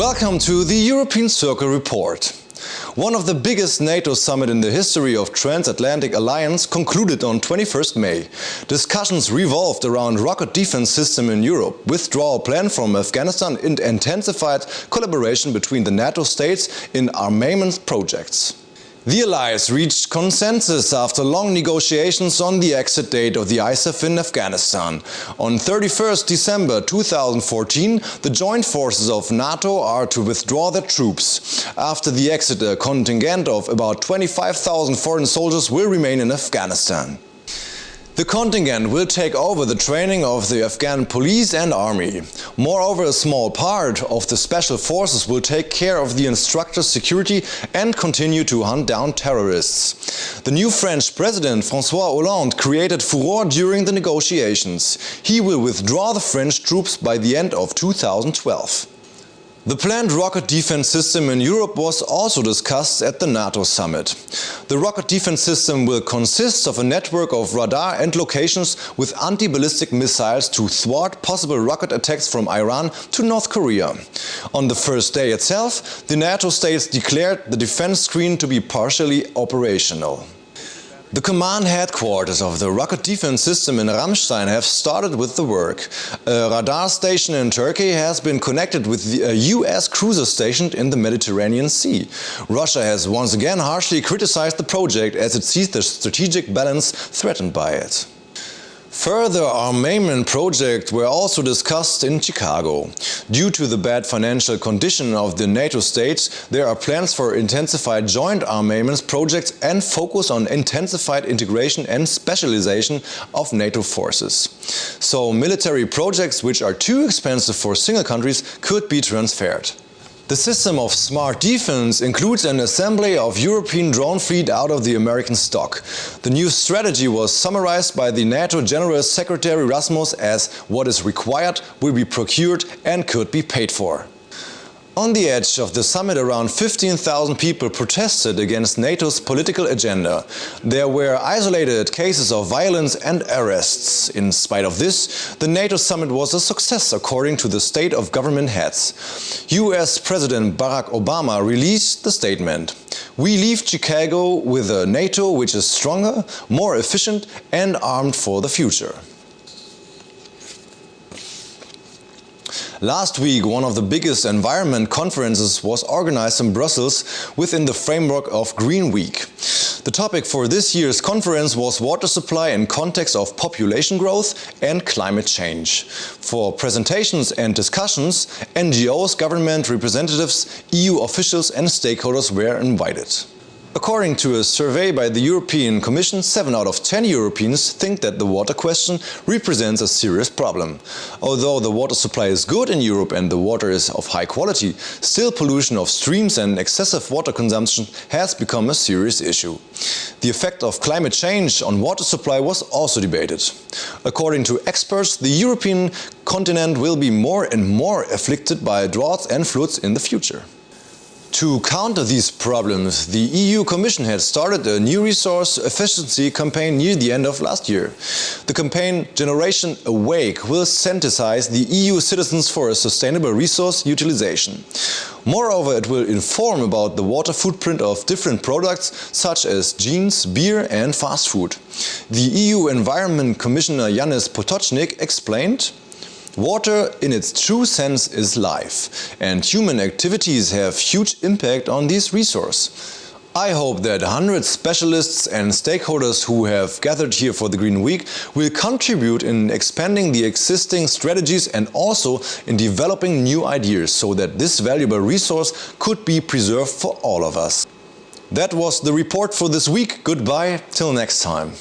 Welcome to the European Circle Report. One of the biggest NATO summit in the history of transatlantic alliance concluded on 21st May. Discussions revolved around rocket defense system in Europe, withdrawal plan from Afghanistan and intensified collaboration between the NATO states in armament projects. The allies reached consensus after long negotiations on the exit date of the ISAF in Afghanistan. On 31st December 2014, the joint forces of NATO are to withdraw their troops. After the exit, a contingent of about 25,000 foreign soldiers will remain in Afghanistan. The contingent will take over the training of the Afghan police and army. Moreover, a small part of the special forces will take care of the instructors' security and continue to hunt down terrorists. The new French President François Hollande created furore during the negotiations. He will withdraw the French troops by the end of 2012. The planned rocket defense system in Europe was also discussed at the NATO summit. The rocket defense system will consist of a network of radar and locations with anti-ballistic missiles to thwart possible rocket attacks from Iran to North Korea. On the first day itself, the NATO states declared the defense screen to be partially operational. The command headquarters of the rocket defense system in Ramstein have started with the work. A radar station in Turkey has been connected with a US cruiser stationed in the Mediterranean Sea. Russia has once again harshly criticized the project as it sees the strategic balance threatened by it. Further armament projects were also discussed in Chicago. Due to the bad financial condition of the NATO states, there are plans for intensified joint armaments projects and focus on intensified integration and specialization of NATO forces. So military projects which are too expensive for single countries could be transferred. The system of smart defense includes an assembly of European drone fleet out of the American stock. The new strategy was summarized by the NATO General Secretary Rasmus as what is required, will be procured and could be paid for. On the edge of the summit, around 15,000 people protested against NATO's political agenda. There were isolated cases of violence and arrests. In spite of this, the NATO summit was a success according to the state of government heads. US President Barack Obama released the statement: "We leave Chicago with a NATO which is stronger, more efficient and armed for the future." Last week, one of the biggest environment conferences was organized in Brussels within the framework of Green Week. The topic for this year's conference was water supply in context of population growth and climate change. For presentations and discussions, NGOs, government representatives, EU officials and stakeholders were invited. According to a survey by the European Commission, 7 out of 10 Europeans think that the water question represents a serious problem. Although the water supply is good in Europe and the water is of high quality, still pollution of streams and excessive water consumption has become a serious issue. The effect of climate change on water supply was also debated. According to experts, the European continent will be more and more afflicted by droughts and floods in the future. To counter these problems, the EU Commission had started a new resource efficiency campaign near the end of last year. The campaign Generation Awake will sensitize the EU citizens for a sustainable resource utilization. Moreover, it will inform about the water footprint of different products such as jeans, beer and fast food. The EU Environment Commissioner Janez Potočnik explained: "Water in its true sense is life, and human activities have huge impact on this resource. I hope that 100 specialists and stakeholders who have gathered here for the Green Week will contribute in expanding the existing strategies and also in developing new ideas so that this valuable resource could be preserved for all of us." That was the report for this week. Goodbye, till next time.